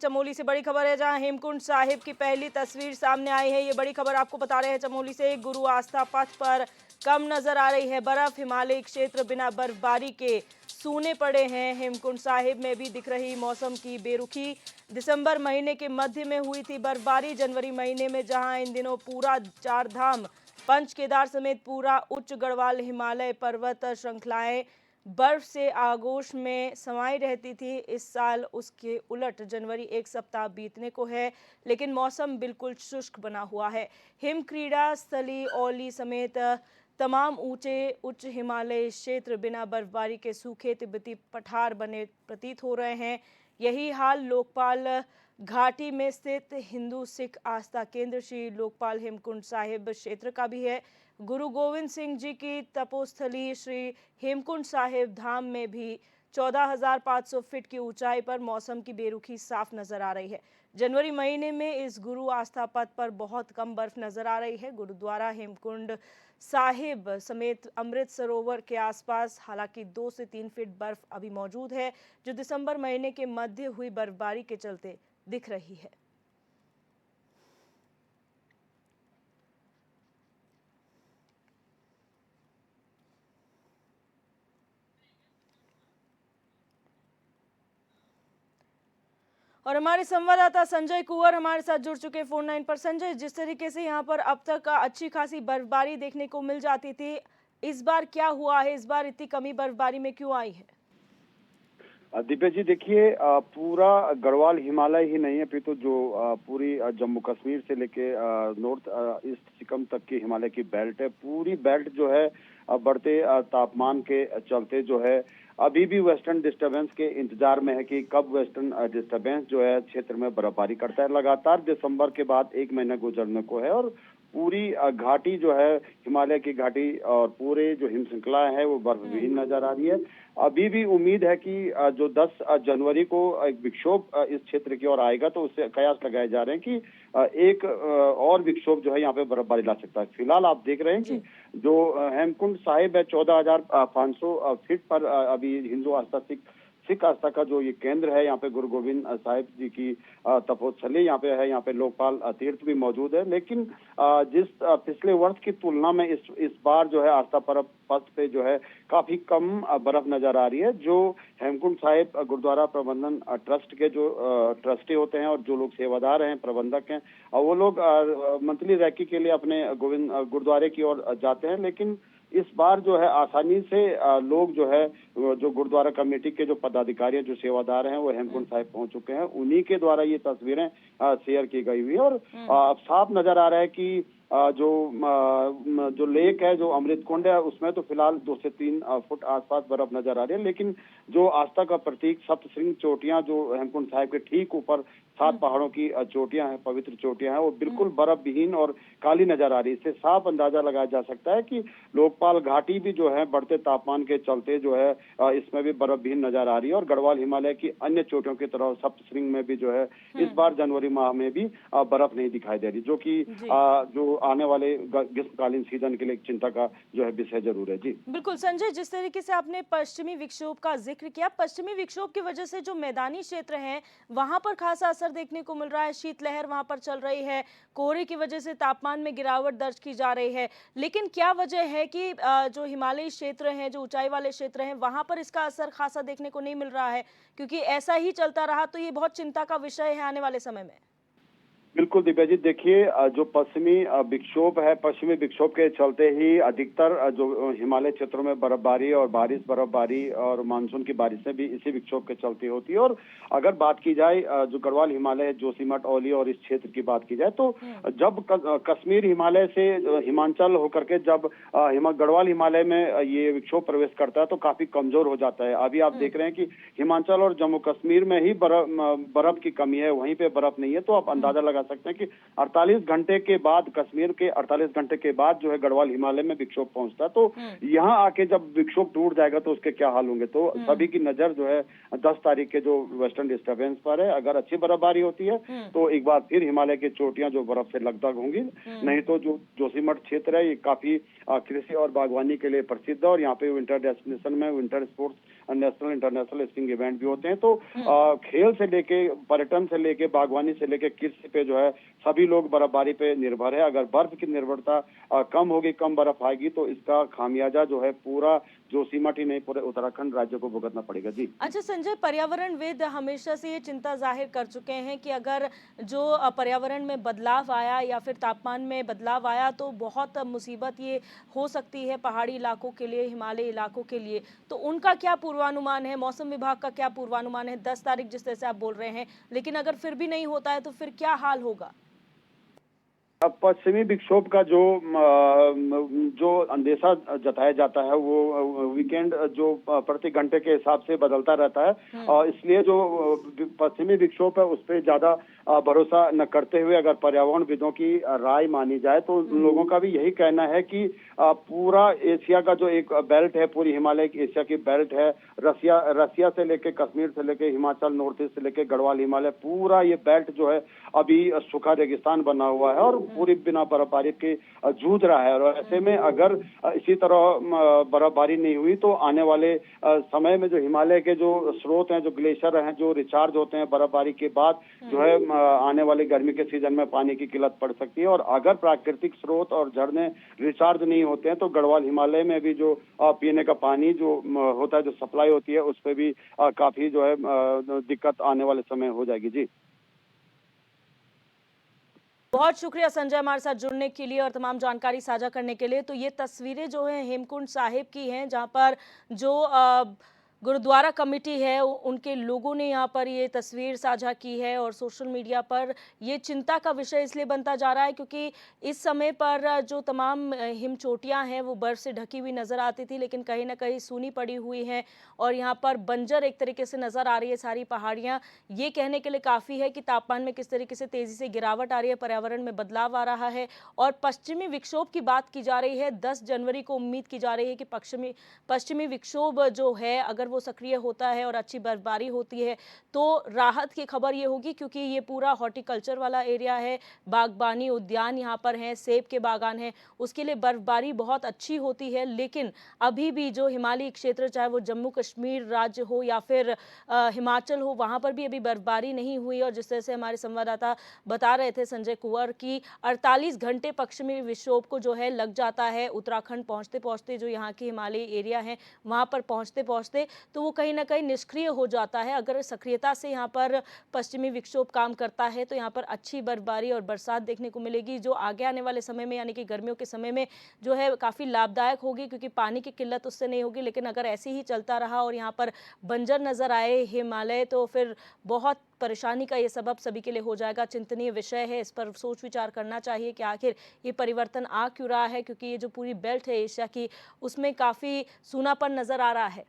चमोली से बड़ी खबर है जहां हेमकुंड साहिब की पहली तस्वीर सामने आई है। ये बड़ी खबर आपको बता रहे हैं चमोली से। गुरु आस्था पथ पर कम नजर आ रही है बर्फ। हिमालयी क्षेत्र बिना बर्फबारी के सूने पड़े हैं। हेमकुंड साहिब में भी दिख रही मौसम की बेरुखी। दिसंबर महीने के मध्य में हुई थी बर्फबारी। जनवरी महीने में जहां इन दिनों पूरा चार धाम पंच केदार समेत पूरा उच्च गढ़वाल हिमालय पर्वत श्रृंखलाएं बर्फ से आगोश में समाई रहती थी, इस साल उसके उलट जनवरी एक सप्ताह बीतने को है, लेकिन मौसम बिल्कुल शुष्क बना हुआ है। हिम क्रीड़ा स्थली औली समेत तमाम ऊंचे उच्च हिमालय क्षेत्र बिना बर्फबारी के सूखे तिब्बती पठार बने प्रतीत हो रहे हैं। यही हाल लोकपाल घाटी में स्थित हिंदू सिख आस्था केंद्र श्री लोकपाल हेमकुंड साहिब क्षेत्र का भी है। गुरु गोविंद सिंह जी की तपोस्थली श्री हेमकुंड साहिब धाम में भी 14,500 फीट की ऊंचाई पर मौसम की बेरुखी साफ नजर आ रही है। जनवरी महीने में इस गुरु आस्था पथ पर बहुत कम बर्फ नजर आ रही है। गुरुद्वारा हेमकुंड साहिब समेत अमृत सरोवर के आसपास हालांकि 2 से 3 फीट बर्फ अभी मौजूद है, जो दिसंबर महीने के मध्य हुई बर्फबारी के चलते दिख रही है। और हमारे संवाददाता संजय कुंवर हमारे साथ जुड़ चुके फोन लाइन पर। संजय, जिस तरीके से यहाँ पर अब तक अच्छी खासी बर्फबारी देखने को मिल जाती थी, इस बार क्या हुआ है? इस बार इतनी कमी बर्फबारी में क्यों आई है? दिव्या जी देखिए, पूरा गढ़वाल हिमालय ही नहीं है, फिर तो जो पूरी जम्मू कश्मीर से लेके नॉर्थ ईस्ट सिक्किम तक की हिमालय की बेल्ट है, पूरी बेल्ट जो है बढ़ते तापमान के चलते जो है अभी भी वेस्टर्न डिस्टर्बेंस के इंतजार में है कि कब वेस्टर्न डिस्टर्बेंस जो है क्षेत्र में बर्फबारी करता है। लगातार दिसंबर के बाद एक महीना गुजरने को है और पूरी घाटी जो है हिमालय की घाटी और पूरे जो हिम श्रृंखला है वो बर्फ विहीन नजर आ रही है। अभी भी उम्मीद है कि जो 10 जनवरी को एक विक्षोभ इस क्षेत्र की ओर आएगा, तो उससे कयास लगाए जा रहे हैं कि एक और विक्षोभ जो है यहाँ पे बर्फबारी ला सकता है। फिलहाल आप देख रहे हैं कि जो हेमकुंड साहिब है 14,500 फीट पर अभी हिंदू आस्था सिख आस्था का जो ये केंद्र है, यहाँ पे गुरु गोविंद साहिब जी की तपोस्थली यहाँ पे है, यहाँ पे लोकपाल तीर्थ भी मौजूद है। लेकिन जिस पिछले वर्ष की तुलना में इस बार जो है आस्था पर्व पथ पे जो है काफी कम बर्फ नजर आ रही है। जो हेमकुंड साहिब गुरुद्वारा प्रबंधन ट्रस्ट के जो ट्रस्टी होते हैं और जो लोग सेवादार हैं, प्रबंधक हैं, वो लोग मंथली रैकी के लिए अपने गोविंद गुरुद्वारे की ओर जाते हैं। लेकिन इस बार जो है आसानी से लोग जो है जो गुरुद्वारा कमेटी के जो पदाधिकारी हैं, जो सेवादार हैं, वो हेमकुंड साहिब पहुंच चुके हैं। उन्हीं के द्वारा ये तस्वीरें शेयर की गई हुई है और साफ नजर आ रहा है कि जो लेक है, जो अमृत कुंड है, उसमें तो फिलहाल 2 से 3 फुट आसपास बर्फ नजर आ रही है। लेकिन जो आस्था का प्रतीक सप्तशृंग चोटियां जो हेमकुंड साहिब के ठीक ऊपर 7 पहाड़ों की चोटियां हैं, पवित्र चोटियां हैं, वो बिल्कुल बर्फ विहीन और काली नजर आ रही है। इससे साफ अंदाजा लगाया जा सकता है कि लोकपाल घाटी भी जो है बढ़ते तापमान के चलते जो है इसमें भी बर्फ विहीन नजर आ रही है। और गढ़वाल हिमालय की अन्य चोटियों की तरह सप्तशृंग में भी जो है इस बार जनवरी माह में भी बर्फ नहीं दिखाई दे रही, जो कि जो आने वाले ग्रीष्मकालीन सीजन के लिए चिंता का जो है विषय जरूर है। जी बिल्कुल संजय, जिस तरीके से आपने पश्चिमी विक्षोभ का जिक्र किया, पश्चिमी विक्षोभ की वजह से जो मैदानी क्षेत्र हैं वहां पर खासा असर देखने को मिल रहा है। शीतलहर वहां पर चल रही है, कोहरे की वजह से तापमान में गिरावट दर्ज की जा रही है। लेकिन क्या वजह है कि जो हिमालयी क्षेत्र हैं, जो ऊंचाई वाले क्षेत्र हैं, वहां पर इसका असर खासा देखने को नहीं मिल रहा है? क्योंकि ऐसा ही चलता रहा तो ये बहुत चिंता का विषय है आने वाले समय में। बिल्कुल दिव्या जी देखिए, जो पश्चिमी विक्षोभ है, पश्चिमी विक्षोभ के चलते ही अधिकतर जो हिमालय क्षेत्रों में बर्फबारी और बर्फबारी और मानसून की बारिशें भी इसी विक्षोभ के चलते होती है। और अगर बात की जाए जो गढ़वाल हिमालय, जोशीमठ, औली और इस क्षेत्र की बात की जाए, तो जब कश्मीर हिमालय से हिमाचल होकर के जब गढ़वाल हिमालय में ये विक्षोभ प्रवेश करता है तो काफी कमजोर हो जाता है। अभी आप देख रहे हैं कि हिमाचल और जम्मू कश्मीर में ही बर्फ की कमी है, वहीं पे बर्फ नहीं है। तो आप अंदाजा लगा सकते हैं कि 48 घंटे के बाद, कश्मीर के 48 घंटे के बाद जो है गढ़वाल हिमालय में विक्षोभ पहुंचता है। तो यहाँ आके जब विक्षोभ टूट जाएगा तो उसके क्या हाल होंगे। तो सभी की नजर जो है 10 तारीख के जो वेस्टर्न डिस्टर्बेंस पर है। अगर अच्छी बर्फबारी होती है तो एक बार फिर हिमालय की चोटियां जो बर्फ से लकदक होंगी, नहीं तो जो जोशीमठ क्षेत्र है ये काफी कृषि और बागवानी के लिए प्रसिद्ध है और यहाँ पे विंटर डेस्टिनेशन में, winter sports national international skiing event भी होते हैं। तो खेल से लेके, पर्यटन से लेके, बागवानी से लेके, कृषि पे जो है सभी लोग बर्फबारी पे निर्भर है। अगर बर्फ की निर्भरता कम होगी, कम बर्फ आएगी, तो इसका खामियाजा जो है पूरा जोशीमठ ही नहीं, पूरे उत्तराखंड राज्य को भुगतना पड़ेगा। जी। अच्छा संजय, पर्यावरणविद हमेशा से ये चिंता जाहिर कर चुके हैं कि अगर जो पर्यावरण में बदलाव आया या फिर तापमान में बदलाव आया तो बहुत मुसीबत ये हो सकती है पहाड़ी इलाकों के लिए, हिमालय इलाकों के लिए। तो उनका क्या पूर्वानुमान है, मौसम विभाग का क्या पूर्वानुमान है? 10 तारीख जिस तरह से आप बोल रहे हैं, लेकिन अगर फिर भी नहीं होता है तो फिर क्या हाल होगा? अब पश्चिमी विक्षोभ का जो अंदेशा जताया जाता है वो वीकेंड जो प्रति घंटे के हिसाब से बदलता रहता है, और इसलिए जो पश्चिमी विक्षोभ है उस पर ज्यादा भरोसा न करते हुए अगर पर्यावरणविदों की राय मानी जाए तो लोगों का भी यही कहना है कि पूरा एशिया का जो एक बेल्ट है, पूरी हिमालय की एशिया की बेल्ट है, रसिया से लेके कश्मीर से लेके हिमाचल, नॉर्थ ईस्ट से लेके गढ़वाल हिमालय, पूरा ये बेल्ट जो है अभी सूखा रेगिस्तान बना हुआ है और पूरी बिना बर्फबारी के जूझ रहा है। और ऐसे में अगर इसी तरह बर्फबारी नहीं हुई तो आने वाले समय में जो हिमालय के जो स्रोत हैं, जो ग्लेशियर हैं, जो रिचार्ज होते हैं बर्फबारी के बाद, जो है आने वाली गर्मी के सीजन में पानी की किल्लत पड़ सकती है। और अगर प्राकृतिक स्रोत और झरने रिचार्ज नहीं होते हैं तो गढ़वाल हिमालय में भी जो पीने का पानी जो होता है, जो सप्लाई होती है, उस पर भी काफी जो है दिक्कत आने वाले समय हो जाएगी। जी, बहुत शुक्रिया संजय हमारे साथ जुड़ने के लिए और तमाम जानकारी साझा करने के लिए। तो ये तस्वीरें जो हैं हेमकुंड साहिब की हैं, जहां पर जो गुरुद्वारा कमेटी है उनके लोगों ने यहाँ पर ये तस्वीर साझा की है और सोशल मीडिया पर ये चिंता का विषय इसलिए बनता जा रहा है क्योंकि इस समय पर जो तमाम हिम चोटियाँ हैं वो बर्फ से ढकी हुई नज़र आती थी, लेकिन कहीं ना कहीं सूनी पड़ी हुई हैं और यहाँ पर बंजर एक तरीके से नज़र आ रही है सारी पहाड़ियाँ। ये कहने के लिए काफ़ी है कि तापमान में किस तरीके से तेज़ी से गिरावट आ रही है, पर्यावरण में बदलाव आ रहा है। और पश्चिमी विक्षोभ की बात की जा रही है, 10 जनवरी को उम्मीद की जा रही है कि पश्चिमी विक्षोभ जो है अगर वो सक्रिय होता है और अच्छी बर्फबारी होती है तो राहत की खबर ये होगी, क्योंकि ये पूरा हॉर्टिकल्चर वाला एरिया है, बागबानी उद्यान यहाँ पर हैं, सेब के बागान हैं, उसके लिए बर्फबारी बहुत अच्छी होती है। लेकिन अभी भी जो हिमालयी क्षेत्र, चाहे वो जम्मू कश्मीर राज्य हो या फिर हिमाचल हो, वहाँ पर भी अभी बर्फबारी नहीं हुई। और जिस तरह से हमारे संवाददाता बता रहे थे संजय कुंवर की 48 घंटे पश्चिमी विक्षोभ को जो है लग जाता है उत्तराखंड पहुँचते पहुँचते, जो यहाँ की हिमालयी एरिया है वहाँ पर पहुँचते पहुँचते, तो वो कहीं ना कहीं निष्क्रिय हो जाता है। अगर सक्रियता से यहाँ पर पश्चिमी विक्षोभ काम करता है तो यहाँ पर अच्छी बर्फबारी और बरसात देखने को मिलेगी, जो आगे आने वाले समय में यानी कि गर्मियों के समय में जो है काफ़ी लाभदायक होगी, क्योंकि पानी की किल्लत उससे नहीं होगी। लेकिन अगर ऐसे ही चलता रहा और यहाँ पर बंजर नज़र आए हिमालय तो फिर बहुत परेशानी का ये सबब सभी के लिए हो जाएगा। चिंतनीय विषय है, इस पर सोच विचार करना चाहिए कि आखिर ये परिवर्तन आ क्यों रहा है, क्योंकि ये जो पूरी बेल्ट है एशिया की उसमें काफ़ी सूनापन नज़र आ रहा है।